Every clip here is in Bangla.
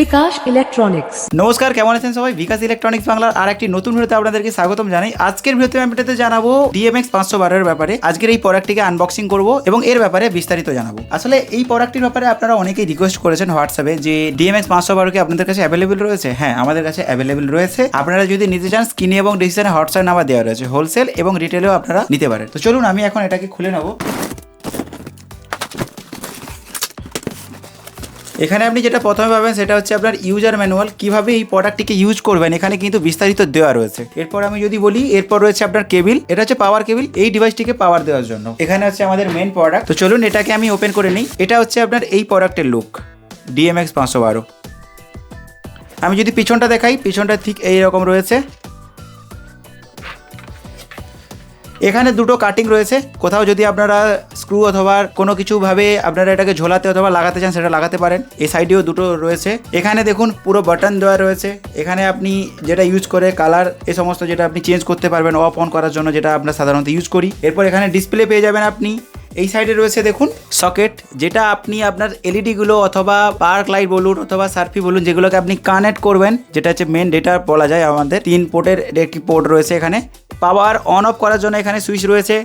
বিকাশ ইলেকট্রনিক্স। নমস্কার, কেমন আছেন সবাই? বিকাশ ইলেকট্রনিক্স বাংলার আর একটি নতুন ভিডিওতে আপনাদেরকে স্বাগতম জানাই। আজকের ভিডিওতে আমি আপনাদের জানাবো DMX 512 এর ব্যাপারে। আজকের এই প্রোডাক্টটিকে আনবক্সিং করব এবং এর ব্যাপারে বিস্তারিত জানাবো। আসলে এই প্রোডাক্টটির ব্যাপারে আপনারা অনেকেই রিকোয়েস্ট করেছেন হোয়াটসঅ্যাপে যে DMX 512 কি আপনাদের কাছে অ্যাভেলেবেল রয়েছে। হ্যাঁ, আমাদের কাছে অ্যাভেলেবেল রয়েছে। আপনারা যদি নিতে চান স্ক্রিনে এবং ডিসক্রিপশনে হোয়াটসঅ্যাপ নাম্বার দেওয়া রয়েছে। হোলসেল এবং রিটেলেও আপনারা নিতে পারেন। তো চলুন আমি এখন এটাকে খুলে নেব। এখানে আপনি যেটা প্রথমে পাবেন সেটা হচ্ছে আপনার ইউজার ম্যানুয়াল, কিভাবে এই প্রোডাক্টটিকে ইউজ করবেন এখানে কিন্তু বিস্তারিত দেওয়া রয়েছে। এরপর আমি যদি বলি, এরপর রয়েছে আপনার কেবিল, এটা হচ্ছে পাওয়ার কেবিল, এই ডিভাইসটিকে পাওয়ার দেওয়ার জন্য। এখানে হচ্ছে আমাদের মেন প্রোডাক্ট। তো চলুন এটাকে আমি ওপেন করে নিই। এটা হচ্ছে আপনার এই প্রোডাক্টের লুক, DMX 512। আমি যদি পিছনটা দেখাই, পিছনটা ঠিক এইরকম রয়েছে। এখানে দুটো কাটিং রয়েছে। কোথাও যদি আপনারা স্ক্রু অথবা কোনো কিছুভাবে আপনারা এটাকে ঝোলাতে অথবা লাগাতে চান সেটা লাগাতে পারেন। এই সাইডেও দুটো রয়েছে। এখানে দেখুন পুরো বাটন দেওয়া রয়েছে। এখানে আপনি যেটা ইউজ করে কালার এই সমস্ত যেটা আপনি চেঞ্জ করতে পারবেন অফ অন করার জন্য, যেটা আমরা সাধারণত ইউজ করি। এরপর এখানে ডিসপ্লে পেয়ে যাবেন আপনি। এই সাইডে রয়েছে দেখুন সকেট, যেটা আপনি আপনার এলইডিগুলো অথবা পার্ক লাইট বলুন অথবা সার্ফি বলুন, যেগুলোকে আপনি কানেক্ট করবেন, যেটা হচ্ছে মেন ডেটা বলা যায়। আমাদের 3 পোর্টের একটি পোর্ট রয়েছে এখানে। পাওয়ার অন অফ করার জন্য এখানে সুইচ রয়েছে,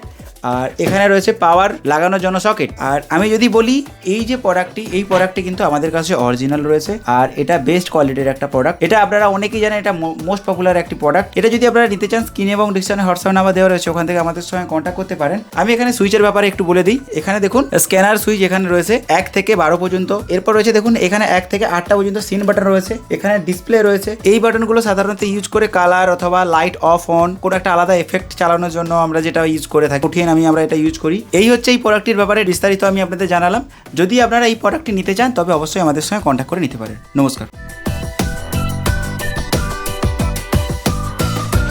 আর এখানে রয়েছে পাওয়ার লাগানোর জন্য সকেট। আর আমি যদি বলি এই যে প্রোডাক্টটি, এই প্রোডাক্টটি কিন্তু আমাদের কাছে অরিজিনাল রয়েছে আর এটা বেস্ট কোয়ালিটির একটা প্রোডাক্ট। এটা আপনারা অনেকেই জানেন, এটা মোস্ট পপুলার একটি প্রোডাক্ট। এটা যদি আপনারা নিতে চান স্ক্রিনে এবং ডিসক্রিপশনে হোয়াটসঅ্যাপ নাম্বার দেওয়া রয়েছে, ওখান থেকে আমাদের সঙ্গে কন্ট্যাক্ট করতে পারেন। আমি এখানে সুইচের ব্যাপারে একটু বলে দিই। এখানে দেখুন স্ক্যানার সুইচ এখানে রয়েছে 1 থেকে 12 পর্যন্ত। এরপর রয়েছে দেখুন এখানে 1 থেকে 8টা পর্যন্ত সিন বাটন রয়েছে। এখানে ডিসপ্লে রয়েছে। এই বাটনগুলো সাধারণত ইউজ করে কালার অথবা লাইট অফ অন কোনো একটা আলাদা এফেক্ট চালানোর জন্য আমরা যেটা ইউজ করে থাকি। উঠিয়ে আমরা এটা ইউজ করি। এই হচ্ছে এই প্রোডাক্টটির ব্যাপারে বিস্তারিত আমি আপনাদের জানালাম। যদি আপনারা এই প্রোডাক্টটি নিতে চান তবে অবশ্যই আমাদের সঙ্গে কন্ট্যাক্ট করে নিতে পারেন। নমস্কার।